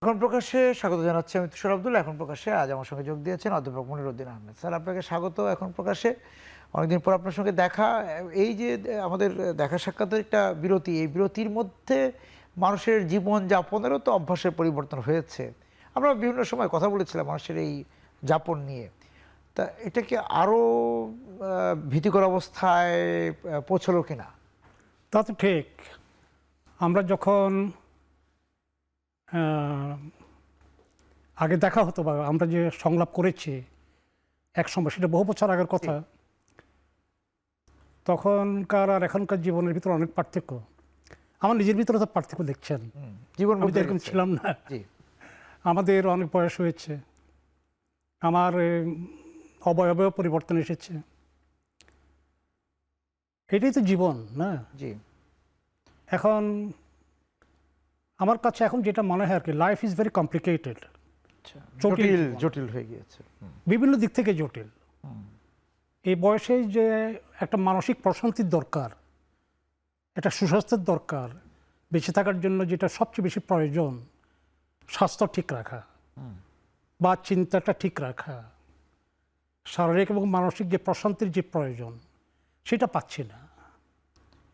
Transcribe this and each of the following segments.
এখন প্রকাশ্যে স্বাগত জানাচ্ছি আমি তুষার আব্দুল। এখন প্রকাশ্যে আজ আমার সঙ্গে যোগ দিয়েছেন অধ্যাপক মনিরউদ্দিন আহমেদ। স্যার, আপনাকে স্বাগত এখন প্রকাশ্যে। অনেকদিন পর আপনার সঙ্গে দেখা। এই যে আমাদের দেখা সাক্ষাতের একটা বিরতি, এই বিরতির মধ্যে মানুষের জীবন যাপনেরও তো অভ্যাসের পরিবর্তন হয়েছে। আমরা বিভিন্ন সময় কথা বলেছিলাম মানুষের এই যাপন নিয়ে। তা এটা কি আরও ভীতিকর অবস্থায় পৌঁছলো কিনা? তা তো ঠিক। আমরা যখন আগে দেখা হতো বা আমরা যে সংলাপ করেছি এক সময়, সেটা বহু বছর আগের কথা, তখনকার আর এখনকার জীবনের ভিতরে অনেক পার্থক্য। আমার নিজের ভিতরে তো পার্থক্য দেখছেন। জীবন আমি তো এরকম ছিলাম না। আমাদের অনেক বয়স হয়েছে, আমার অবয়বেও পরিবর্তন এসেছে। এটাই তো জীবন, না? জি। এখন আমার কাছে এখন যেটা মনে হয় আর কি, লাইফ ইজ ভেরি কমপ্লিকেটেড, জটিল জটিল হয়ে গিয়েছে, বিভিন্ন দিক থেকে জটিল। এই বয়সে যে একটা মানসিক প্রশান্তির দরকার, একটা সুস্বাস্থ্যের দরকার, বেঁচে থাকার জন্য যেটা সবচেয়ে বেশি প্রয়োজন, স্বাস্থ্য ঠিক রাখা বা চিন্তাটা ঠিক রাখা, শারীরিক এবং মানসিক যে প্রশান্তির যে প্রয়োজন, সেটা পাচ্ছি না,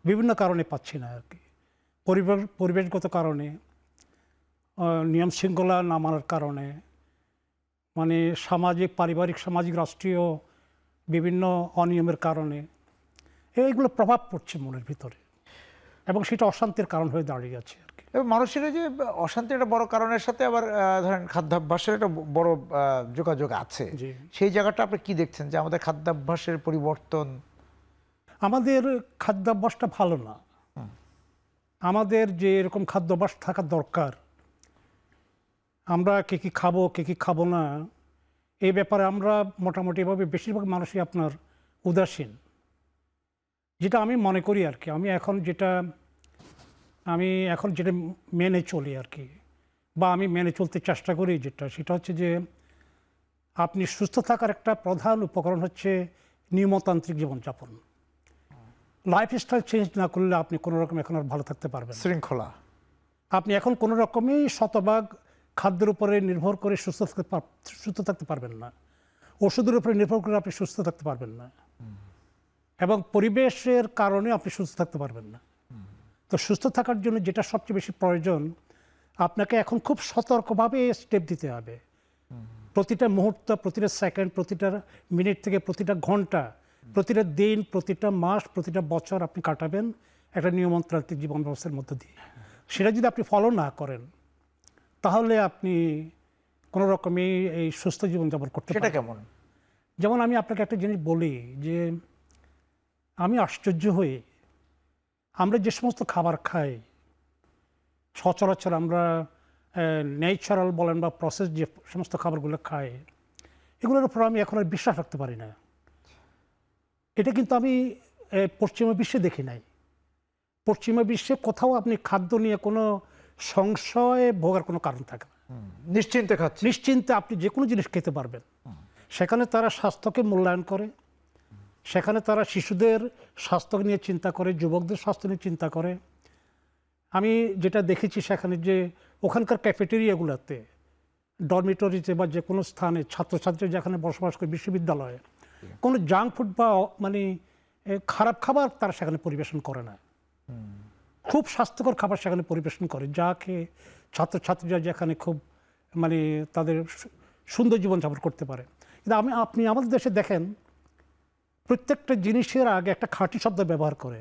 বিভিন্ন কারণে পাচ্ছি না আর কি। পরিবেশগত কারণে, নিয়ম শৃঙ্খলা না মানার কারণে, মানে সামাজিক, পারিবারিক, সামাজিক, রাষ্ট্রীয় বিভিন্ন অনিয়মের কারণে এইগুলো প্রভাব পড়ছে মনের ভিতরে, এবং সেটা অশান্তির কারণ হয়ে দাঁড়িয়ে আছে আর কি। এবং মানুষের যে অশান্তির একটা বড় কারণের সাথে আবার ধরেন খাদ্যাভ্যাসের একটা বড় যোগাযোগ আছে। সেই জায়গাটা আপনি কি দেখছেন যে আমাদের খাদ্যাভ্যাসের পরিবর্তন? আমাদের খাদ্যাভ্যাসটা ভালো না। আমাদের যে এরকম খাদ্যাভ্যাস থাকা দরকার, আমরা কে কী খাবো কে কী খাবো না, এই ব্যাপারে আমরা মোটামুটিভাবে বেশিরভাগ মানুষই আপনার উদাসীন, যেটা আমি মনে করি আর কি। আমি এখন যেটা মেনে চলি আর কি, বা আমি মেনে চলতে চেষ্টা করি, সেটা হচ্ছে যে আপনি সুস্থ থাকার একটা প্রধান উপকরণ হচ্ছে নিয়মতান্ত্রিক জীবনযাপন। লাইফস্টাইল চেঞ্জ না করলে আপনি কোনো রকম এখন আর ভালো থাকতে পারবেন। শৃঙ্খলা। আপনি এখন কোনো রকমই শতভাগ খাদ্যের উপরে নির্ভর করে সুস্থ থাকতে পারবেন না। ওষুধের উপরে নির্ভর করে আপনি সুস্থ থাকতে পারবেন না, এবং পরিবেশের কারণে আপনি সুস্থ থাকতে পারবেন না। তো সুস্থ থাকার জন্য যেটা সবচেয়ে বেশি প্রয়োজন, আপনাকে এখন খুব সতর্কভাবে স্টেপ দিতে হবে। প্রতিটা মুহূর্ত, প্রতিটা সেকেন্ড, প্রতিটা মিনিট থেকে প্রতিটা ঘন্টা, প্রতিটা দিন, প্রতিটা মাস, প্রতিটা বছর আপনি কাটাবেন একটা নিয়মতান্ত্রিক জীবন ব্যবস্থার মধ্য দিয়ে। সেটা যদি আপনি ফলো না করেন, তাহলে আপনি কোনো রকমই এই সুস্থ জীবনযাপন করতে পারেন। সেটা কেমন? যেমন আমি আপনাকে একটা জিনিস বলি যে আমি আশ্চর্য হই, আমরা যে সমস্ত খাবার খাই সচরাচর, আমরা ন্যাচারাল বলেন বা প্রসেস যে সমস্ত খাবারগুলো খাই, এগুলোর উপর আমি এখন আর বিশ্বাস রাখতে পারি না। এটা কিন্তু আমি পশ্চিমা বিশ্বে দেখি নাই। পশ্চিমা বিশ্বে কোথাও আপনি খাদ্য নিয়ে কোনো সংশয়ে ভোগার কোনো কারণ থাকে না। নিশ্চিন্তে খাচ্ছি, নিশ্চিন্তে আপনি যে কোনো জিনিস খেতে পারবেন। সেখানে তারা স্বাস্থ্যকে মূল্যায়ন করে, সেখানে তারা শিশুদের স্বাস্থ্য নিয়ে চিন্তা করে, যুবকদের স্বাস্থ্য নিয়ে চিন্তা করে। আমি যেটা দেখেছি সেখানে, যে ওখানকার ক্যাফেটেরিয়াগুলোতে, ডরমিটরিতে বা যে কোনো স্থানে ছাত্রছাত্রী যেখানে বসবাস করে, বিশ্ববিদ্যালয়ে কোনো জাঙ্ক ফুড বা মানে খারাপ খাবার তারা সেখানে পরিবেশন করে না। খুব স্বাস্থ্যকর খাবার সেখানে পরিবেশন করে, যা খেয়ে ছাত্রছাত্রীরা যেখানে খুব মানে তাদের সুন্দর জীবনযাপন করতে পারে। কিন্তু আপনি আমাদের দেশে দেখেন, প্রত্যেকটা জিনিসের আগে একটা খাঁটি শব্দ ব্যবহার করে।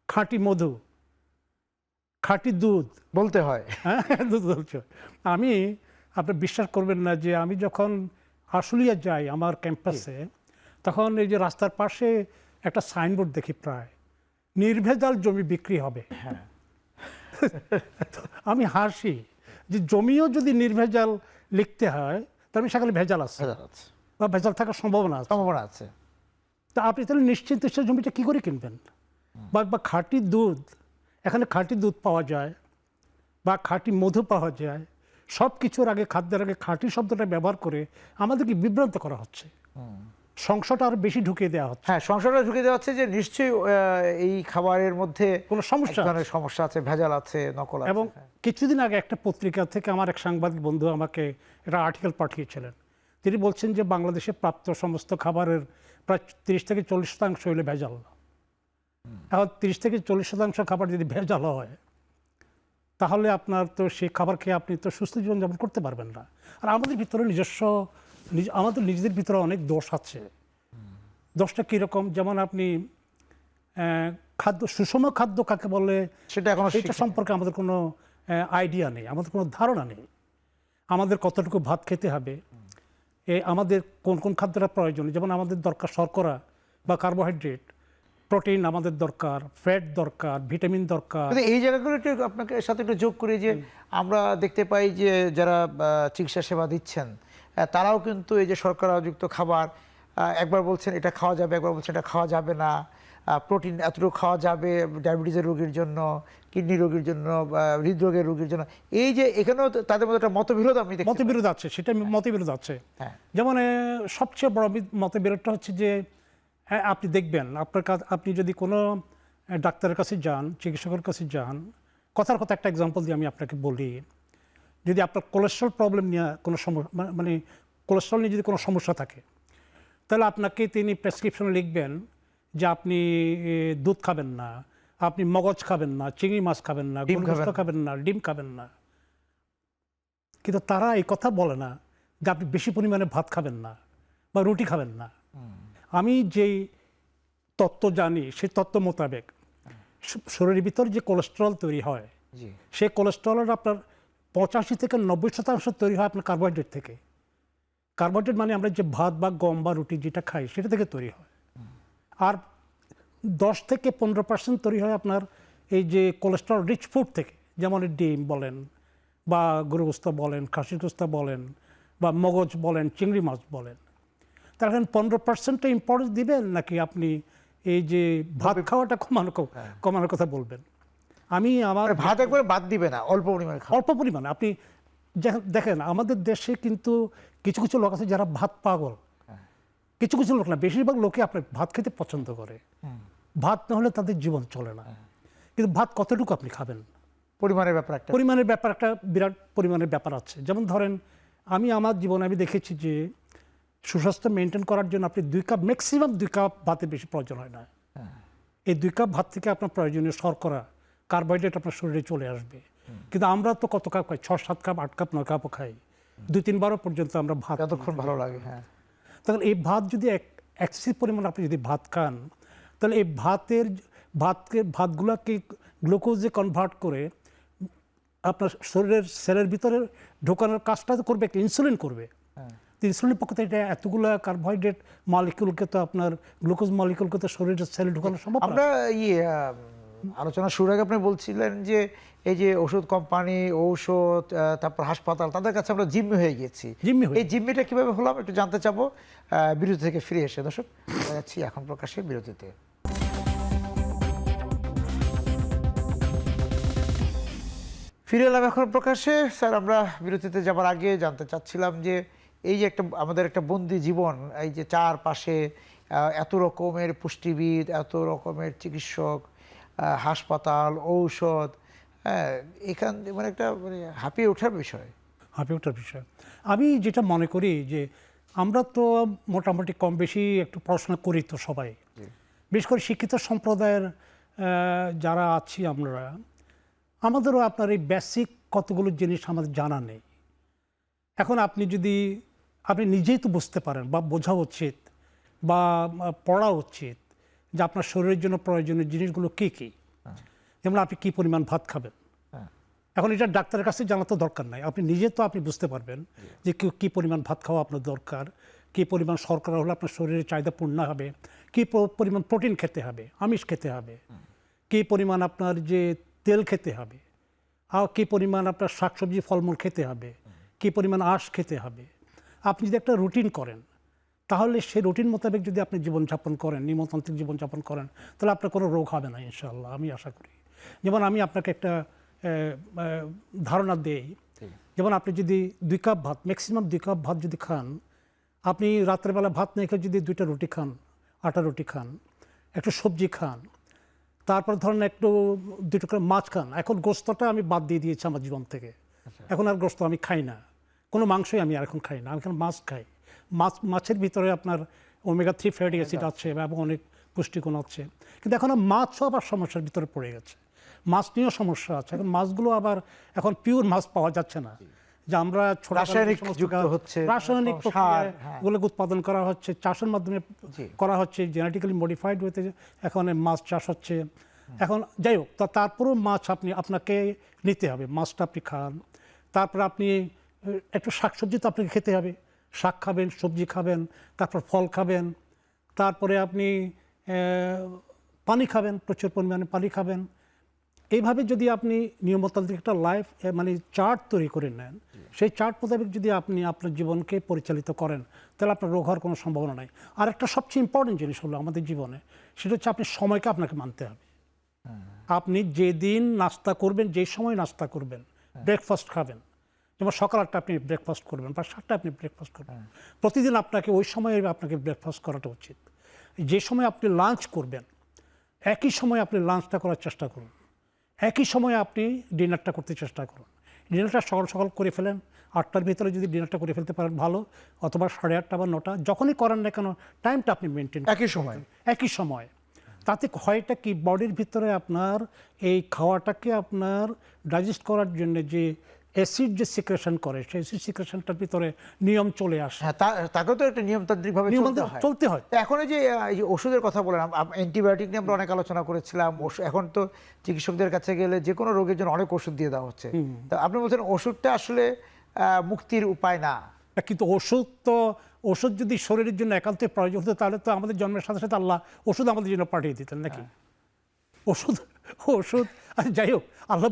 খাঁটি মধু, খাঁটি দুধ বলতে হয়। হ্যাঁ, দুধ বলছো। আপনি বিশ্বাস করবেন না যে আমি যখন আশুলিয়া যাই আমার ক্যাম্পাসে, তখন এই যে রাস্তার পাশে একটা সাইনবোর্ড দেখি, প্রায় নির্ভেজাল জমি বিক্রি হবে। আমি হাসি যে জমিও যদি নির্ভেজাল লিখতে হয়, তাহলে সেখানে ভেজাল আছে বা ভেজাল থাকার সম্ভাবনা আছে। তা আপনি তাহলে নিশ্চিন্ত সে জমিটা কী করে কিনবেন? বা খাঁটি দুধ, এখানে খাঁটি দুধ পাওয়া যায় বা খাঁটি মধু পাওয়া যায়। সব কিছুর আগে, খাদ্যের আগে খাঁটি শব্দটা ব্যবহার করে আমাদেরকে বিভ্রান্ত করা হচ্ছে। সংশয়টা আরো বেশি ঢুকিয়ে দেওয়া হচ্ছে। হ্যাঁ, সংসারটা ঢুকে দেওয়া হচ্ছে যে নিশ্চয়ই এই খাবারের মধ্যে কোনো সমস্যা এক ধরনের সমস্যা আছে, ভেজাল আছে, নকল আছে। এবং কিছুদিন আগে একটা পত্রিকা থেকে আমার এক সাংবাদিক বন্ধু আমাকে একটা আর্টিকেল পাঠিয়েছিলেন। তিনি বলছেন যে বাংলাদেশে প্রাপ্ত সমস্ত খাবারের প্রায় 30 থেকে 40% হইলে ভেজাল। এখন 30 থেকে 40% খাবার যদি ভেজাল হয়, তাহলে আপনার তো সেই খাবার খেয়ে আপনি তো সুস্থ জীবনযাপন করতে পারবেন না। আর আমাদের ভিতরে আমাদের নিজেদের ভিতরে অনেক দোষ আছে। দোষটা কীরকম? যেমন আপনি সুষম খাদ্য কাকে বলে সেটা এখনো এটা সম্পর্কে আমাদের কোনো আইডিয়া নেই, আমাদের কোনো ধারণা নেই। আমাদের কতটুকু ভাত খেতে হবে, আমাদের কোন কোন খাদ্যটা প্রয়োজন। যেমন আমাদের দরকার শর্করা বা কার্বোহাইড্রেট, প্রোটিন আমাদের দরকার, ফ্যাট দরকার, ভিটামিন দরকার। এই জায়গাগুলো একটু আপনাকে সাথে একটু যোগ করি যে আমরা দেখতে পাই যে যারা চিকিৎসা সেবা দিচ্ছেন তারাও কিন্তু এই যে শর্করাযুক্ত খাবার একবার বলছেন এটা খাওয়া যাবে, একবার বলছেন এটা খাওয়া যাবে না, প্রোটিন এতটুকু খাওয়া যাবে ডায়াবেটিসের রোগীর জন্য, কিডনি রোগীর জন্য, হৃদরোগের রোগীর জন্য। এই যে এখানেও তাদের মধ্যে একটা মতবিরোধ আমি দেখি। মতবিরোধ আছে, সেটা মতবিরোধ আছে। হ্যাঁ, যেমন সবচেয়ে বড় মতবিরোধটা হচ্ছে যে আপনি দেখবেন আপনি যদি কোনো ডাক্তারের কাছে যান, চিকিৎসকের কাছে যান, কথার কথা একটা এক্সাম্পল দিয়ে আমি আপনাকে বলি। যদি আপনার কোলেস্ট্রল প্রবলেম নিয়ে কোনো মানে কোলেস্ট্রল নিয়ে যদি কোনো সমস্যা থাকে, তাহলে আপনাকে তিনি প্রেসক্রিপশন লিখবেন যে আপনি দুধ খাবেন না, আপনি মগজ খাবেন না, চিংড়ি মাছ খাবেন না, গোস্ত খাবেন না, ডিম খাবেন না। কিন্তু তারা এই কথা বলে না যে আপনি বেশি পরিমাণে ভাত খাবেন না বা রুটি খাবেন না। আমি যেই তত্ত্ব জানি সেই তত্ত্ব মোতাবেক শরীরের ভিতর যে কোলেস্ট্রল তৈরি হয়, সেই কোলেস্ট্রলের আপনার 85 থেকে 90% তৈরি হয় আপনার কার্বোহাইড্রেট থেকে। কার্বোহাইড্রেট মানে আমরা যে ভাত বা গম বা রুটি যেটা খাই সেটা থেকে তৈরি হয়। আর 10 থেকে 15% তৈরি হয় আপনার এই যে কোলেস্ট্রল রিচ ফুড থেকে, যেমন ডিম বলেন বা গরু গোস্ত বলেন, খাসির গোস্ত বলেন বা মগজ বলেন, চিংড়ি মাছ বলেন। তাহলে 15%টা ইম্পর্টেন্স দিবেন নাকি আপনি এই যে ভাত খাওয়াটা কমানোর কথা বলবেন? আমি আমার ভাত একবার বাদ দিবে না, অল্প পরিমাণে, অল্প পরিমাণে। আপনি দেখেন আমাদের দেশে কিন্তু কিছু কিছু লোক আছে যারা ভাত পাগল। কিছু কিছু লোক না, বেশিরভাগ লোকে আপনার ভাত খেতে পছন্দ করে। ভাত না হলে তাদের জীবন চলে না। কিন্তু ভাত কতটুকু আপনি খাবেন, পরিমাণের ব্যাপার একটা বিরাট পরিমাণের ব্যাপার আছে। যেমন ধরেন আমি আমার জীবনে আমি দেখেছি যে সুস্বাস্থ্য মেনটেন করার জন্য আপনি 2 কাপ, ম্যাক্সিমাম 2 কাপ ভাতের বেশি প্রয়োজন হয় না। এই 2 কাপ ভাত থেকে আপনার প্রয়োজনীয় শর্করা, কার্বোহাইড্রেট আপনার শরীরে চলে আসবে। কিন্তু আমরা তো কত কাপ খাই? 6-7 কাপ, 8 কাপ, 9 কাপও খাই। 2-3 বারও পর্যন্ত আমরা ভাত, যতক্ষণ ভালো লাগে। হ্যাঁ, তখন এই ভাত যদি এক্সেসিভ পরিমাণ আপনি যদি ভাত খান, তাহলে এই ভাতগুলোকে গ্লুকোজে কনভার্ট করে আপনার শরীরের সেলের ভিতরে ঢোকানোর কাজটা তো করবে, ইনসুলিন করবে। ইনসুলিনের পক্ষে এটা এতগুলো কার্বোহাইড্রেট মলিকিউলকে তো আপনার গ্লুকোজ মলিকিউলকে তো শরীরের সেলে ঢোকানো সম্ভব না। আমরা আলোচনা শুরুর আগে আপনি বলছিলেন যে এই যে ওষুধ কোম্পানি, ঔষধ, তারপর হাসপাতাল, তাদের কাছে আমরা জিম্মি হয়ে গেছি। এই জিম্মিটা কিভাবে হলাম একটু জানতে চাবো বিরতি থেকে ফিরে এসে। দর্শক, যাচ্ছি এখন প্রকাশ্যে বিরতিতে। ফিরে এলাম এখন প্রকাশ্যে। স্যার, আমরা বিরতিতে যাবার আগে জানতে চাচ্ছিলাম যে এই যে আমাদের একটা বন্দি জীবন, এই যে চারপাশে এত রকমের পুষ্টিবিদ, এত রকমের চিকিৎসক, হাসপাতাল, ঔষধ, হ্যাঁ, এখান মানে একটা হাঁপিয়ে ওঠার বিষয়। আমি যেটা মনে করি যে আমরা তো মোটামুটি কম বেশি একটু পড়াশোনা করি তো সবাই, বিশেষ করে শিক্ষিত সম্প্রদায়ের যারা আছি আমরা, আমাদেরও আপনার এই বেসিক কতগুলো জিনিস আমাদের জানা নেই। এখন আপনি নিজেই তো বুঝতে পারেন বা বোঝা উচিত বা পড়া উচিত যে আপনার শরীরের জন্য প্রয়োজনীয় জিনিসগুলো কী কী। যেমন আপনি কী পরিমাণ ভাত খাবেন, এখন এটা ডাক্তারের কাছে জানা তো দরকার নাই। আপনি নিজে তো আপনি বুঝতে পারবেন যে কী পরিমাণ ভাত খাওয়া আপনার দরকার, কী পরিমাণ শর্করা হলে আপনার শরীরের চাহিদা পূর্ণ হবে, কী পরিমাণ প্রোটিন খেতে হবে, আমিষ খেতে হবে, কী পরিমাণ আপনার যে তেল খেতে হবে, আর কী পরিমাণ আপনার শাকসবজি ফলমূল খেতে হবে, কী পরিমাণ আঁশ খেতে হবে। আপনি যদি একটা রুটিন করেন, তাহলে সেই রুটিন মোতাবেক যদি আপনি জীবনযাপন করেন, নিয়মতান্ত্রিক জীবনযাপন করেন, তাহলে আপনার কোনো রোগ হবে না ইনশাআল্লাহ, আমি আশা করি। যেমন আমি আপনাকে একটা ধারণা দেই, যেমন আপনি যদি 2 কাপ ভাত, ম্যাক্সিমাম 2 কাপ ভাত যদি খান, আপনি রাত্রেবেলা ভাত না খেয়ে যদি 2টা রুটি খান, আটা রুটি খান, একটু সবজি খান, তারপর ধরেন একটু 2 টুকরা মাছ খান। এখন গোস্তটা আমি বাদ দিয়ে দিয়েছি আমার জীবন থেকে, এখন আর গোস্ত আমি খাই না, কোনো মাংসই আমি আর এখন খাই না, আমি এখন মাছ খাই। মাছের ভিতরে আপনার ওমেগা-3 ফ্যাটি অ্যাসিড আছে এবং অনেক পুষ্টিগুণ আছে। কিন্তু এখন মাছও আবার সমস্যার ভিতরে পড়ে গেছে, মাছ নিয়েও সমস্যা আছে। এখন মাছগুলো আবার এখন পিওর মাছ পাওয়া যাচ্ছে না, যে আমরা রাসায়নিক যুক্ত হচ্ছে, রাসায়নিক প্রক্রিয়ায় ওগুলোকে উৎপাদন করা হচ্ছে, চাষের মাধ্যমে করা হচ্ছে, জেনেটিক্যালি মডিফাইড হতে এখন মাছ চাষ হচ্ছে। এখন যাই হোক, তারপরেও মাছ আপনাকে নিতে হবে, মাছটা আপনি খান। তারপর আপনি একটু শাকসবজি তো আপনাকে খেতে হবে, শাক খাবেন, সবজি খাবেন, তারপর ফল খাবেন, তারপরে আপনি পানি খাবেন, প্রচুর পরিমাণে পানি খাবেন। এইভাবে যদি আপনি নিয়মতান্ত্রিক একটা লাইফ মানে চার্ট তৈরি করে নেন, সেই চার্ট মোতাবেক যদি আপনি আপনার জীবনকে পরিচালিত করেন, তাহলে আপনার রোগ হওয়ার কোনো সম্ভাবনা নাই। আর একটা সবচেয়ে ইম্পর্টেন্ট জিনিস হলো আমাদের জীবনে, সেটা হচ্ছে আপনি সময়কে আপনাকে মানতে হবে। আপনি যেদিন নাস্তা করবেন, যে সময় নাস্তা করবেন, ব্রেকফাস্ট খাবেন, যেমন সকাল 8টা আপনি ব্রেকফাস্ট করবেন বা 7টা আপনি ব্রেকফাস্ট করবেন, প্রতিদিন আপনাকে ওই সময়ে আপনাকে ব্রেকফাস্ট করাটা উচিত। যে সময় আপনি লাঞ্চ করবেন, একই সময় আপনি লাঞ্চটা করার চেষ্টা করুন, একই সময়ে আপনি ডিনারটা করতে চেষ্টা করুন। ডিনারটা সকাল সকাল করে ফেলেন, 8টার ভিতরে যদি ডিনারটা করে ফেলতে পারেন ভালো, অথবা 8:30 বা 9টা, যখনই করেন না কেন টাইমটা আপনি মেনটেন একই সময়। তাতে হয়টা কি, বডির ভিতরে আপনার এই খাওয়াটাকে আপনার ডাইজেস্ট করার জন্য যে অ্যাসিড যে সিক্রেশন করে, সেই অ্যাসিড সিক্রেশনটার ভিতরে নিয়ম চলে আসে। হ্যাঁ, তাকেও তো একটা নিয়মতান্ত্রিকভাবে চলতে হয়। এখন এই যে ওষুধের কথা বললাম, অ্যান্টিবায়োটিক নিয়ে আমরা অনেক আলোচনা করেছিলাম। এখন তো চিকিৎসকদের কাছে গেলে যে কোনো রোগের জন্য অনেক ওষুধ দিয়ে দেওয়া হচ্ছে। তা আপনি বলছেন ওষুধটা আসলে মুক্তির উপায় না, কিন্তু ওষুধ যদি শরীরের জন্য একান্তই প্রয়োজন হতো, তাহলে তো আমাদের জন্মের সাথে সাথে আল্লাহ ওষুধ আমাদের জন্য পাঠিয়ে দিতেন নাকি? ওষুধ আচ্ছা যাই হোক, আল্লাহ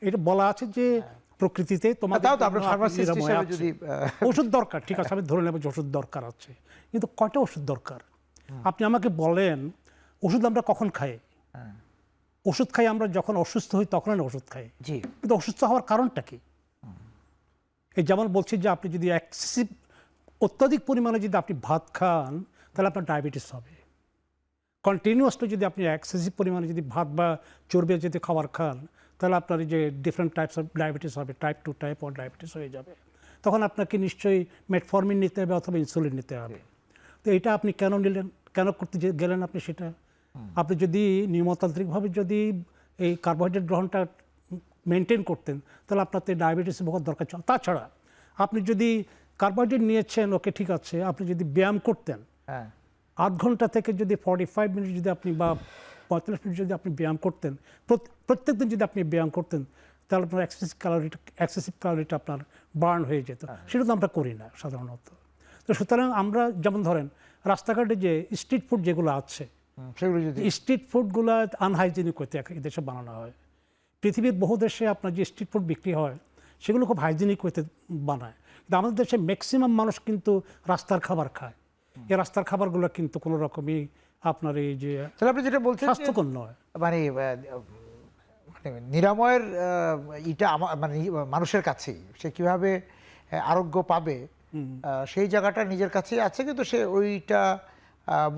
এটা বলা আছে যে প্রকৃতিতে তোমাদের ওষুধ দরকার, ঠিক আছে, আমি ধরে নেব যে ওষুধ দরকার আছে, কিন্তু কয়টা ওষুধ দরকার? আপনি আমাকে বলেন, ওষুধ আমরা কখন খাই? ওষুধ খাই আমরা যখন অসুস্থ হই, তখন আমরা ওষুধ খাই। কিন্তু অসুস্থ হওয়ার কারণটা কি? এই যেমন বলছি যে আপনি যদি অত্যাধিক পরিমাণে যদি আপনি ভাত খান, তাহলে আপনার ডায়াবেটিস হবে। কন্টিনিউয়াসলি যদি আপনি এক্সেসিভ পরিমাণে যদি ভাত বা চর্বি যদি খাবার খান, তাহলে আপনার যে ডিফারেন্ট টাইপস অফ ডায়াবেটিস হবে, টাইপ 2, টাইপ 1 ডায়াবেটিস হয়ে যাবে। তখন আপনাকে নিশ্চয়ই মেটফরমিন নিতে হবে অথবা ইনসুলিন নিতে হবে। তো এটা আপনি কেন নিলেন, কেন করতে গেলেন আপনি সেটা? আপনি যদি নিয়মতান্ত্রিকভাবে যদি এই কার্বোহাইড্রেট গ্রহণটা মেনটেন করতেন, তাহলে আপনার তো ডায়াবেটিস ভোগার দরকার ছিল। তাছাড়া আপনি যদি কার্বোহাইড্রেট নিয়েছেন, ওকে ঠিক আছে, আপনি যদি ব্যায়াম করতেন, 8 ঘন্টা থেকে যদি 45 মিনিট যদি আপনি বা 45 মিনিট যদি আপনি ব্যায়াম করতেন, প্রত্যেক দিন যদি আপনি ব্যায়াম করতেন, তাহলে আপনার এক্সেসিভ ক্যালোরিটা আপনার বার্ন হয়ে যেত। সেটা তো আমরা করি না সাধারণত। তো সুতরাং আমরা যেমন ধরেন রাস্তাঘাটে যে স্ট্রিট ফুড যেগুলো আছে, স্ট্রিট ফুডগুলো আনহাইজেনিক হইতে এই দেশে বানানো হয়। পৃথিবীর বহু দেশে আপনার যে স্ট্রিট ফুড বিক্রি হয়, সেগুলো খুব হাইজেনিক হইতে বানায়। কিন্তু আমাদের দেশে ম্যাক্সিমাম মানুষ কিন্তু রাস্তার খাবার খায়। এই রাস্তার খাবারগুলো কিন্তু কোনো রকমই আপনার এই যে আপনি যেটা বলছেন স্বাস্থ্যকর নয়, মানে নিরাময়ের এটা মানে মানুষের কাছেই, সে কিভাবে আরোগ্য পাবে সেই জায়গাটা নিজের কাছেই আছে, কিন্তু সে ওইটা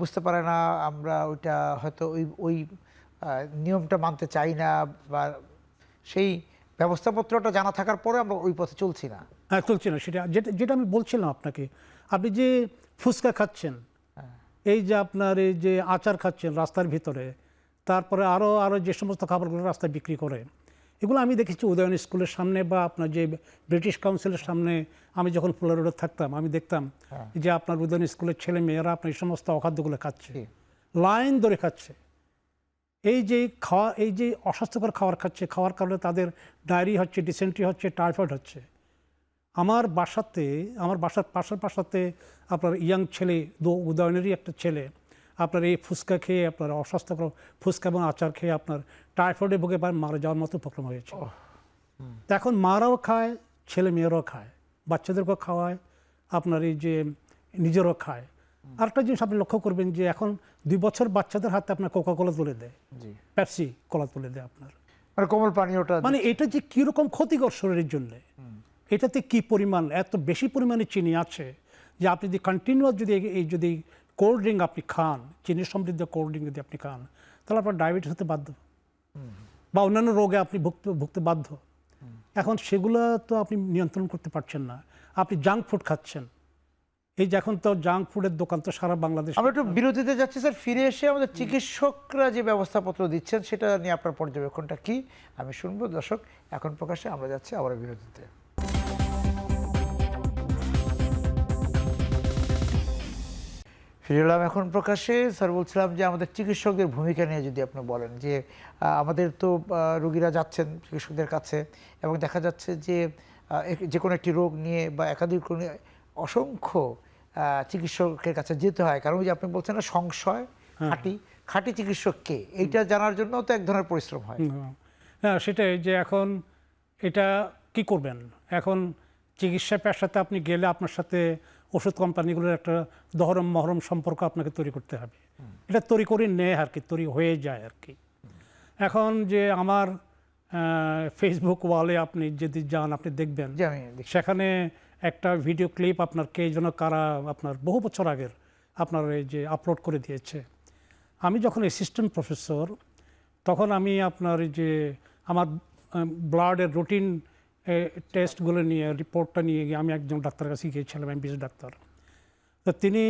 বুঝতে পারে না। আমরা ওইটা হয়তো ওই নিয়মটা মানতে চাই না, বা সেই ব্যবস্থাপত্রটা জানা থাকার পরে আমরা ওই পথে চলছি না। হ্যাঁ, চলছে না। যেটা আমি বলছিলাম আপনাকে, আপনি যে ফুচকা খাচ্ছেন, এই যে আপনার এই যে আচার খাচ্ছেন রাস্তার ভিতরে, তারপরে আরও যে সমস্ত খাবারগুলো রাস্তায় বিক্রি করে, এগুলো আমি দেখেছি উদয়ন স্কুলের সামনে বা আপনার যে ব্রিটিশ কাউন্সিলের সামনে। আমি যখন ফুলার রোডে থাকতাম, আমি দেখতাম যে আপনার উদয়ন স্কুলের ছেলে মেয়েরা আপনার এই সমস্ত অখাদ্যগুলো খাচ্ছে, লাইন ধরে খাচ্ছে। এই যে অস্বাস্থ্যকর খাবার খাচ্ছে, খাওয়ার কারণে তাদের ডায়রি হচ্ছে, ডিসেন্ট্রি হচ্ছে, টাইফয়েড হচ্ছে। আমার বাসার পাশের বাসাতে আপনার ইয়াং ছেলে, উদয়নেরই একটা ছেলে, আপনার এই ফুচকা খেয়ে, আপনার অস্বাস্থ্যকর ফুচকা এবং আচার খেয়ে আপনার টাইফয়েডে ভুগে মারা যাওয়ার মতো উপক্রম হয়েছে। এখন মারাও খায়, ছেলে মেয়েরাও খায়, বাচ্চাদেরকেও খাওয়ায়, আপনার এই যে নিজেরও খায়। আরেকটা জিনিস আপনি লক্ষ্য করবেন যে এখন 2 বছর বাচ্চাদের হাতে আপনার কোকা কোলা তুলে দেয়, পেপসি কোলা তুলে দেয় আপনার, মানে কোমল পানীয়টা। মানে এটা যে কীরকম ক্ষতিকর শরীরের জন্য, এটাতে কি পরিমাণ, এত বেশি পরিমাণে চিনি আছে যে আপনি যদি কন্টিনিউয়াস যদি যদি কোল্ড ড্রিঙ্ক আপনি খান, চিনি সমৃদ্ধ কোল্ড ড্রিঙ্ক যদি আপনি খান, তাহলে আপনার ডায়াবেটিস হতে বাধ্য বা অন্যান্য রোগে আপনি ভুগতে বাধ্য। এখন সেগুলো তো আপনি নিয়ন্ত্রণ করতে পারছেন না, আপনি জাঙ্ক ফুড খাচ্ছেন। এই যে এখন তো জাঙ্ক ফুডের দোকান তো সারা বাংলাদেশ। আমরা একটু বিরতিতে যাচ্ছি স্যার, ফিরে এসে আমাদের চিকিৎসকরা যে ব্যবস্থাপত্র দিচ্ছেন সেটা নিয়ে আপনার পর্যবেক্ষণটা কি আমি শুনবো। দর্শক, এখন প্রকাশে আমরা যাচ্ছি আবার বিরতিতে। ফিরে এলাম এখন প্রকাশে। স্যার, বলছিলাম যে আমাদের চিকিৎসকদের ভূমিকা নিয়ে যদি আপনি বলেন যে আমাদের তো রোগীরা যাচ্ছেন চিকিৎসকদের কাছে এবং দেখা যাচ্ছে যে যে কোনো একটি রোগ নিয়ে বা একাধিক কোনো অসংখ্য চিকিৎসকের কাছে যেতে হয়, কারণ ওই যে আপনি বলছেন না সংশয়, খাঁটি চিকিৎসক কে, এইটা জানার জন্য তো এক ধরনের পরিশ্রম হয়। হ্যাঁ, সেটাই যে এখন এটা কি করবেন। এখন চিকিৎসা পেশাতে আপনি গেলে আপনার সাথে ওষুধ কোম্পানিগুলোর একটা দহরম মহরম সম্পর্ক আপনাকে তৈরি করতে হবে। এটা তৈরি করে নেয় আর কি, তৈরি হয়ে যায় আর কি। এখন যে আমার ফেসবুক ওয়ালে আপনি যদি যান আপনি দেখবেন সেখানে একটা ভিডিও ক্লিপ আপনার কে যেন কারা আপনার বহু বছর আগের আপনার এই যে আপলোড করে দিয়েছে। আমি যখন অ্যাসিস্ট্যান্ট প্রফেসর তখন আমি আপনার যে আমার ব্লাডের রুটিন টেস্টগুলো নিয়ে রিপোর্টটা নিয়ে গিয়ে আমি একজন ডাক্তারের কাছে গিয়েছিলাম, এমবিবিএস ডাক্তার। তো তিনি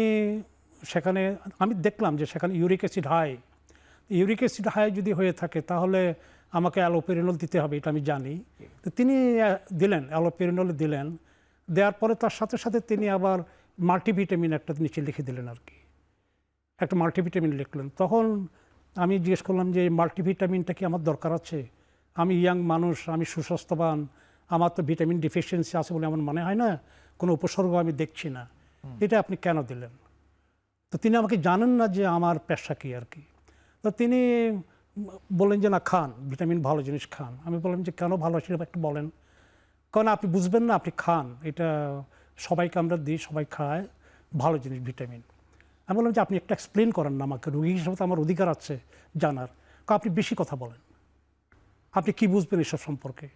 সেখানে আমি দেখলাম যে সেখানে ইউরিক অ্যাসিড হাই যদি হয়ে থাকে তাহলে আমাকে অ্যালোপেরিনল দিতে হবে, এটা আমি জানি। তো তিনি দিলেন, অ্যালোপেরিনল দিলেন। দেওয়ার পরে তার সাথে সাথে তিনি আবার মাল্টিভিটামিন একটা নিচে লিখে দিলেন আর কি, একটা মাল্টিভিটামিন লিখলেন। তখন আমি জিজ্ঞেস করলাম যে এই মাল্টিভিটামিনটা কি আমার দরকার আছে? আমি ইয়াং মানুষ, আমি সুস্বাস্থ্যবান, আমার তো ভিটামিন ডিফিসিয়েন্সি আছে বলে আমার মনে হয় না, কোনো উপসর্গ আমি দেখছি না, এটা আপনি কেন দিলেন? তো তিনি আমাকে জানেন না যে আমার পেশা কী আর কি। তো তিনি বললেন যে না, খান, ভিটামিন ভালো জিনিস খান। আমি বললাম যে কেন ভালো সেটা একটু বলেন। কারণ আপনি বুঝবেন না, আপনি খান, এটা সবাইকে আমরা দিই, সবাই খায়, ভালো জিনিস ভিটামিন। আমি বললাম যে আপনি একটা এক্সপ্লেন করেন না আমাকে, রোগী হিসেবে তো আমার অধিকার আছে জানার। কারণ আপনি বেশি কথা বলেন, আপনি কি বুঝবেন এসব সম্পর্কে?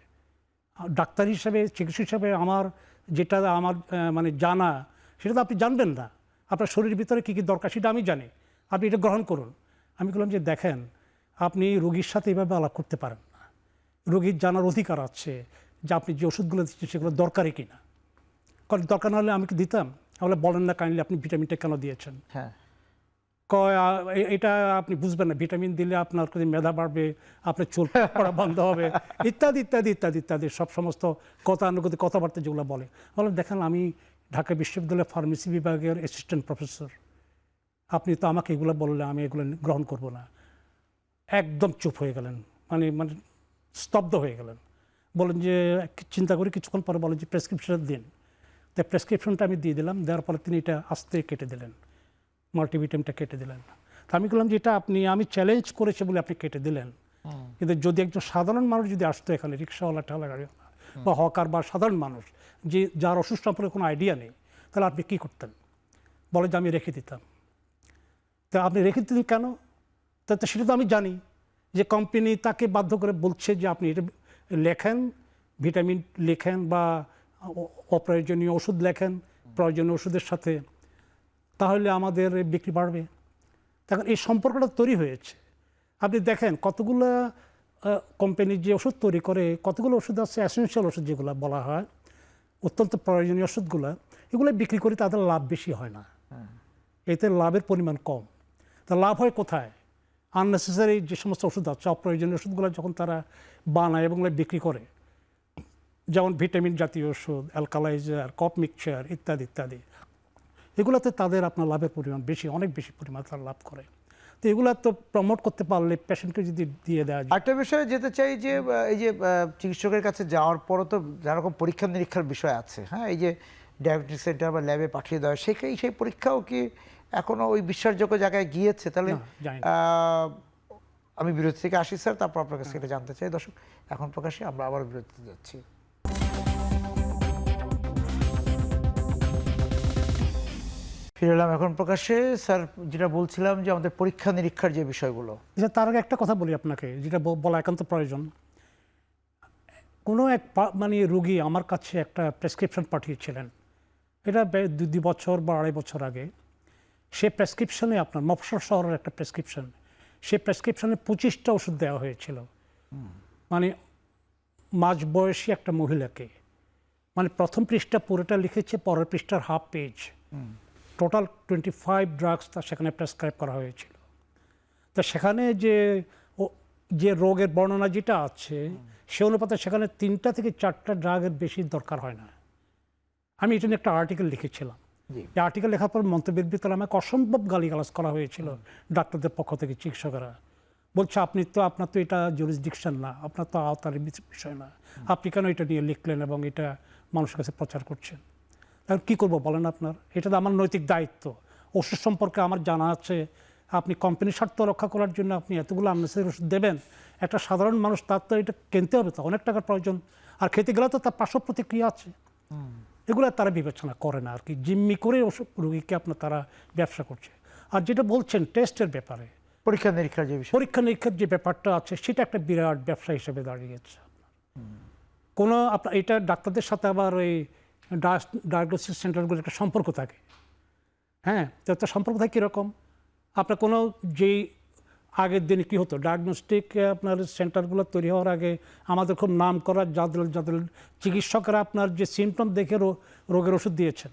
ডাক্তার হিসাবে, চিকিৎসক হিসাবে আমার যেটা আমার মানে জানা, সেটা তো আপনি জানবেন না। আপনার শরীরের ভিতরে কী কী দরকার সেটা আমি জানি, আপনি এটা গ্রহণ করুন। আমি বললাম যে দেখেন, আপনি রোগীর সাথে এভাবে আলাপ করতে পারেন না। রোগীর জানার অধিকার আছে যে আপনি যে ওষুধগুলো দিচ্ছেন সেগুলো দরকারি কিনা। কারণ দরকার না হলে আমি কি দিতাম? তাহলে বলেন না কাইন্ডলি আপনি ভিটামিনটা কেন দিয়েছেন। হ্যাঁ, এটা আপনি বুঝবেন না, ভিটামিন দিলে আপনার মেধা বাড়বে, আপনার চুল পড়া বন্ধ হবে, ইত্যাদি ইত্যাদি ইত্যাদি ইত্যাদি সব সমস্ত গতানুগতিক কথাবার্তা যেগুলো বলে। বললাম দেখেন, আমি ঢাকা বিশ্ববিদ্যালয়ের ফার্মেসি বিভাগের অ্যাসিস্ট্যান্ট প্রফেসর, আপনি তো আমাকে এগুলো বললে আমি এগুলো গ্রহণ করব না। একদম চুপ হয়ে গেলেন, মানে মানে স্তব্ধ হয়ে গেলেন। বলেন যে চিন্তা করি, কিছুক্ষণ পরে বলেন যে প্রেসক্রিপশন দিন। তাই প্রেসক্রিপশনটা আমি দিয়ে দিলাম, দেওয়ার পরে তিনি এটা আস্তে কেটে দিলেন, মাল্টিভিটামিনটা কেটে দিলেন। তা আমি বললাম যে এটা আমি চ্যালেঞ্জ করেছি বলে আপনি কেটে দিলেন, কিন্তু যদি একজন সাধারণ মানুষ যদি আসতো এখানে, রিক্সাওয়ালা ঠেলা গাড়ি বা হকার বা সাধারণ মানুষ যে যার অসুস্থ সম্পর্কে কোনো আইডিয়া নেই, তাহলে আপনি কী করতেন? বলে যে আমি রেখে দিতাম। তা আপনি রেখে দিতেন কেন? তা সেটা তো আমি জানি যে কোম্পানি তাকে বাধ্য করে বলছে যে আপনি এটা লেখেন, ভিটামিন লেখেন বা অপ্রয়োজনীয় ওষুধ লেখেন প্রয়োজনীয় ওষুধের সাথে, তাহলে আমাদের বিক্রি বাড়বে। তখন এই সম্পর্কটা তৈরি হয়েছে। আপনি দেখেন কতগুলো কোম্পানি যে ওষুধ তৈরি করে, কতগুলো ওষুধ আছে এসেনশিয়াল ওষুধ যেগুলো বলা হয়, অত্যন্ত প্রয়োজনীয় ওষুধগুলো, এগুলো বিক্রি করে তাদের লাভ বেশি হয় না, এতে লাভের পরিমাণ কম। তা লাভ হয় কোথায়? আননেসেসারি যে সমস্ত ওষুধ আছে, অপ্রয়োজনীয় ওষুধগুলো যখন তারা বানায় এবং বিক্রি করে, যেমন ভিটামিন জাতীয় ওষুধ, অ্যালকালাইজার, কফ মিক্সচার ইত্যাদি ইত্যাদি, এগুলোতে তাদের আপনার লাভের পরিমাণ বেশি, অনেক বেশি পরিমাণ তারা লাভ করে। তো এগুলো তো প্রমোট করতে পারলে পেশেন্টকে যদি দিয়ে দেওয়া যায়। একটা বিষয়ে যেতে চাই যে এই যে চিকিৎসকের কাছে যাওয়ার পরও তো যারকম পরীক্ষা নিরীক্ষার বিষয় আছে, হ্যাঁ, এই যে ডায়াবেটিস সেন্টার বা ল্যাবে পাঠিয়ে দেওয়া, সেই পরীক্ষাও কি এখনো ওই বিশ্বাসযোগ্য জায়গায় গিয়েছে? তাহলে আমি বিরতি থেকে আসি স্যার, তারপর আপনার কাছে এটা জানতে চাই। দর্শক, এখন প্রকাশে আমরা আবার বিরতিতে যাচ্ছি। ফিরে এলাম এখন প্রকাশে। স্যার, যেটা বলছিলাম যে আমাদের পরীক্ষা নিরীক্ষার যে বিষয়গুলো, তার আগে একটা কথা বলি আপনাকে, যেটা বলা একান্ত প্রয়োজন। কোনো এক মানে রুগী আমার কাছে একটা প্রেসক্রিপশন পাঠিয়েছিলেন এটা 2 বছর বা 2.5 বছর আগে। সে প্রেসক্রিপশনে আপনার মফস্বল শহরের একটা প্রেসক্রিপশন, সেই প্রেসক্রিপশনে 25টা ওষুধ দেওয়া হয়েছিল, মানে মাঝবয়সী একটা মহিলাকে। মানে প্রথম পৃষ্ঠা পুরোটা লিখেছে, পরের পৃষ্ঠার হাফ পেজ, টোটাল 25 ড্রাগস তার সেখানে প্রেসক্রাইব করা হয়েছিল। তা সেখানে যে রোগের বর্ণনা যেটা আছে সে অনুপাতে সেখানে 3টা থেকে 4টা ড্রাগের বেশি দরকার হয় না। আমি এটা নিয়ে একটা আর্টিকেল লিখেছিলাম। এই আর্টিকেল লেখার পর মন্তব্যের ভিতরে আমাকে অসম্ভব গালিগালাজ করা হয়েছিল ডাক্তারদের পক্ষ থেকে, চিকিৎসকেরা বলছে আপনার তো এটা জুরিসডিকশন না, আপনার তো আওতার বিষয় না, আপনি কেন এটা নিয়ে লিখলেন এবং এটা মানুষের কাছে প্রচার করছেন। এখন কী করবো বলেন আপনার, এটা তো আমার নৈতিক দায়িত্ব। ওষুধ সম্পর্কে আমার জানা আছে, আপনি কোম্পানির স্বার্থ রক্ষা করার জন্য আপনি এতগুলো আননেসেসারি ওষুধ দেবেন, একটা সাধারণ মানুষ তার তো এটা কিনতে হবে, তো অনেক টাকার প্রয়োজন, আর খেতে গেলে তো তার পার্শ্ব প্রতিক্রিয়া আছে। এগুলো তারা বিবেচনা করে না আর কি, জিম্মি করে ওষুধ রোগীকে তারা ব্যবসা করছে। আর যেটা বলছেন টেস্টের ব্যাপারে, পরীক্ষা নিরীক্ষার যে বিষয়, পরীক্ষা নিরীক্ষার যে ব্যাপারটা আছে সেটা একটা বিরাট ব্যবসা হিসেবে দাঁড়িয়েছে। আপনার এটা ডাক্তারদের সাথে আবার ওই ডায়াগনোসিস সেন্টারগুলোর একটা সম্পর্ক থাকে। হ্যাঁ, তো একটা সম্পর্ক থাকে কীরকম, আপনার কোনো যেই আগের দিনে কী হতো, ডায়াগনস্টিক আপনার সেন্টারগুলো তৈরি হওয়ার আগে আমাদের খুব নাম করা যাদের চিকিৎসকরা আপনার যে সিমটম দেখে রোগের ওষুধ দিয়েছেন,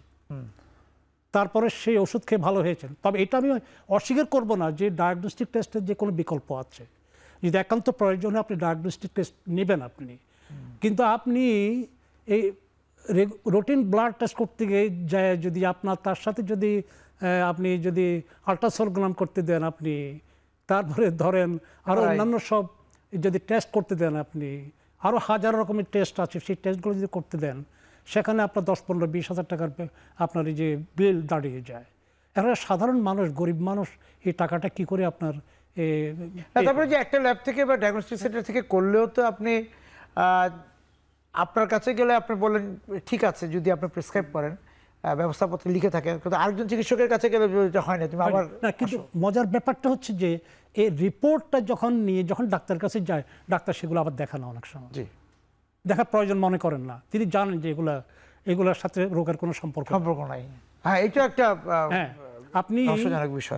তারপরে সেই ওষুধ খেয়ে ভালো হয়েছেন। তবে এটা আমি অস্বীকার করব না যে ডায়াগনস্টিক টেস্টের যে কোনো বিকল্প আছে, যদি একান্ত প্রয়োজনে আপনি ডায়াগনস্টিক টেস্ট নেবেন আপনি, কিন্তু আপনি এই রুটিন ব্লাড টেস্ট করতে গিয়ে যায় যদি আপনার তার সাথে যদি আপনি যদি আল্ট্রাসোনোগ্রাম করতে দেন আপনি, তারপরে ধরেন আরও অন্যান্য সব যদি টেস্ট করতে দেন আপনি, আরও হাজার রকমের টেস্ট আছে, সেই টেস্টগুলো যদি করতে দেন সেখানে আপনার 10-15-20 হাজার টাকার আপনার এই যে বিল দাঁড়িয়ে যায়। এখন সাধারণ মানুষ, গরিব মানুষ এই টাকাটা কি করে আপনার তারপরে যে একটা ল্যাব থেকে বা ডায়াগনস্টিক সেন্টার থেকে করলেও তো আপনি আপনার কাছে গেলে আপনি বললেন ঠিক আছে যদি আপনি প্রেসক্রাইব করেন, ব্যবস্থাপত্র লিখে থাকেন, কিন্তু আরেকজন চিকিৎসকের কাছে গেলে এটা হয় না, তুমি আবার না। কিন্তু মজার ব্যাপারটা হচ্ছে যে এই রিপোর্টটা যখন ডাক্তার কাছে যায়, ডাক্তার সেগুলো আবার দেখে না, অনেক সময় দেখার প্রয়োজন মনে করেন না, তিনি জানেন যে এগুলোর সাথে রোগের কোনো সম্পর্ক নাই। হ্যাঁ, এটা একটা আপনি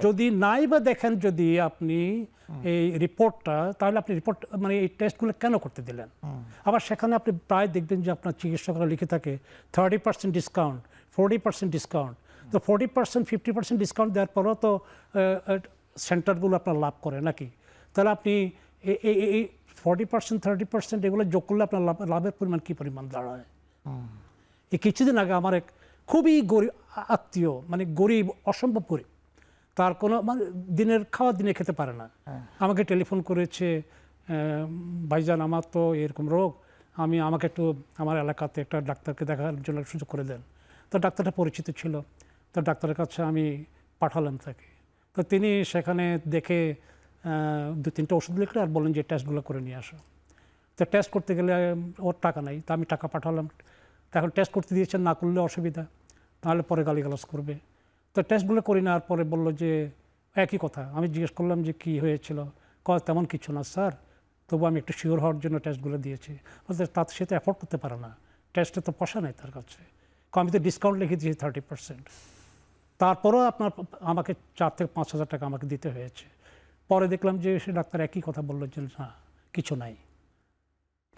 যদি নাই বা দেখেন, যদি আপনি এই রিপোর্টটা, তাহলে আপনি রিপোর্ট মানে এই টেস্টগুলো কেন করতে দিলেন? আবার সেখানে আপনি প্রায় দেখবেন যে আপনার চিকিৎসকরা লিখে থাকে 30% ডিসকাউন্ট, 40% ডিসকাউন্ট। তো 40%, 50% ডিসকাউন্ট দেওয়ার পরও তো সেন্টারগুলো আপনার লাভ করে নাকি? তাহলে আপনি এই 40%, 30% এগুলো যোগ করলে আপনার লাভের পরিমাণ কী পরিমাণ দাঁড়ায়? এই কিছুদিন আগে আমার এক খুবই গরিব আত্মীয়, মানে গরিব, অসম্ভব গরিব, তার কোনো মানে দিনে খেতে পারে না, আমাকে টেলিফোন করেছে, ভাইজান আমার তো এরকম রোগ, আমাকে একটু আমার এলাকাতে একটা ডাক্তারকে দেখার জন্য সুযোগ করে দেন। তো ডাক্তারটা পরিচিত ছিল, তো ডাক্তারের কাছে আমি পাঠালাম তাকে। তো তিনি সেখানে দেখে 2-3টা ওষুধ লিখলে আর বললেন যে টেস্টগুলো করে নিয়ে আসো। তো টেস্ট করতে গেলে ওর টাকা নাই, তো আমি টাকা পাঠালাম। এখন টেস্ট করতে দিয়েছেন, না করলে অসুবিধা, তাহলে পরে গালিগালাজ করবে। তো টেস্টগুলো করি নেওয়ার পরে বললো যে একই কথা। আমি জিজ্ঞেস করলাম যে কী হয়েছিল, তেমন কিছু না স্যার, তবু আমি একটু শিওর হওয়ার জন্য টেস্টগুলো দিয়েছি। বলতে তাতে সে তো অ্যাফোর্ড করতে পারে না, টেস্টে তো পয়সা নেই তার কাছে, আমি তো ডিসকাউন্ট লিখে দিয়েছি 30%। তারপরেও আমাকে 4 থেকে 5 হাজার টাকা আমাকে দিতে হয়েছে। পরে দেখলাম যে সে ডাক্তার একই কথা বললো যে না, কিছু নাই।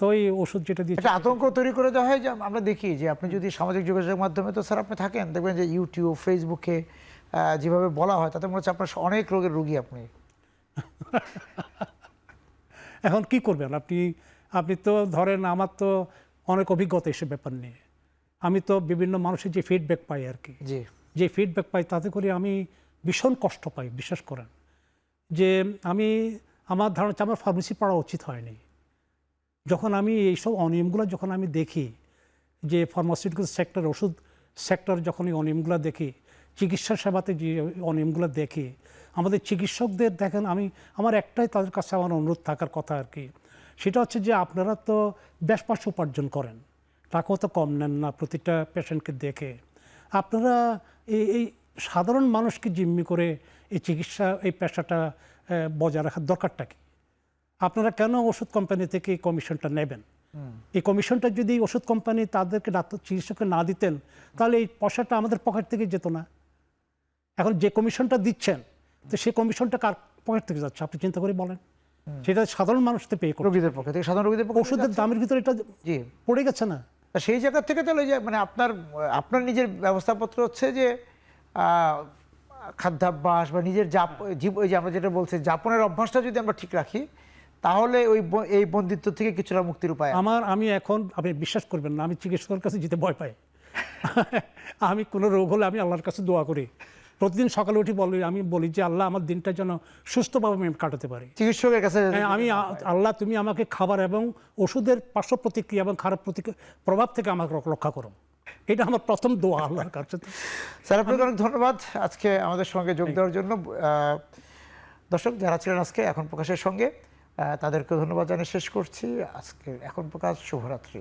তো এই ওষুধ যেটা দিয়ে আতঙ্ক তৈরি করে দেওয়া হয়। যে আমরা দেখি যে আপনি যদি সামাজিক যোগাযোগের মাধ্যমে তো স্যার আপনি থাকেন, দেখবেন যে ইউটিউব, ফেসবুকে যেভাবে বলা হয় তাতে মনে হচ্ছে আপনার অনেক রোগের রোগী আপনি। এখন কি করবেন আপনি তো ধরেন, আমার তো অনেক অভিজ্ঞতা এসব ব্যাপার নিয়ে। আমি তো বিভিন্ন মানুষের যে ফিডব্যাক পাই আর কি, যে ফিডব্যাক পাই তাতে করে আমি ভীষণ কষ্ট পাই। বিশ্বাস করেন যে আমার ধারণা হচ্ছে আমার ফার্মেসি পড়া উচিত হয়নি। যখন আমি এইসব অনিয়মগুলো যখন আমি দেখি, যে ফার্মাসিউটিক্যাল সেক্টর, ওষুধ সেক্টর যখন এই অনিয়মগুলো দেখি, চিকিৎসা সেবাতে যে অনিয়মগুলো দেখি, আমাদের চিকিৎসকদের দেখেন, আমার একটাই তাদের কাছে আমার অনুরোধ থাকার কথা আর কি, সেটা হচ্ছে যে আপনারা তো বেশ পয়সা উপার্জন করেন, টাকাও তো কম নেন না প্রতিটা পেশেন্টকে দেখে। আপনারা এই সাধারণ মানুষকে জিম্মি করে এই চিকিৎসা, এই পেশাটা বজায় রাখার দরকারটা কি? আপনারা কেন ওষুধ কোম্পানি থেকে এই কমিশনটা নেবেন? এই কমিশনটা যদি ওষুধ কোম্পানি তাদেরকে ডাক্তার চিকিৎসককে না দিতেন তাহলে এই পয়সাটা আমাদের পকেট থেকে যেত না। এখন যে কমিশনটা দিচ্ছেন তো সেই কমিশনটা কার পকেট থেকে যাচ্ছে আপনি চিন্তা করে বলেন। সেটা সাধারণ মানুষকে পে করে, রোগীদের পক্ষে থেকে, সাধারণ রোগীদের পক্ষে ওষুধের দামের ভিতরে এটা জি পড়ে গেছে না। তা সেই জায়গা থেকে তাহলে যে মানে আপনার নিজের ব্যবস্থাপত্র হচ্ছে যে খাদ্যাভ্যাস বা নিজের ওই যে আমরা যেটা বলছি যাপনের অভ্যাসটা যদি আমরা ঠিক রাখি তাহলে এই বন্দিত্ব থেকে কিছুটা মুক্তির উপায় আছে। আমি এখন আপনি বিশ্বাস করবেন না, আমি চিকিৎসকের কাছে যেতে ভয় পাই। আমি কোনো রোগ হলে আমি আল্লাহর কাছে দোয়া করি, প্রতিদিন সকালে উঠি আমি বলি যে আল্লাহ আমার দিনটা যেন সুস্থভাবে আমি কাটাতে পারি। চিকিৎসকের কাছে আমি আল্লাহ তুমি আমাকে খাবার এবং ওষুধের পার্শ্ব প্রতিক্রিয়া এবং খারাপ প্রভাব থেকে আমাকে রক্ষা করো, এটা আমার প্রথম দোয়া আল্লাহর কাছে। স্যার আপনাকে অনেক ধন্যবাদ আজকে আমাদের সঙ্গে যোগ দেওয়ার জন্য। দর্শক যারা ছিলেন আজকে এখন প্রকাশের সঙ্গে তাদেরকে ধন্যবাদ জানিয়ে শেষ করছি আজকে এখন প্রকাশ। শুভরাত্রি।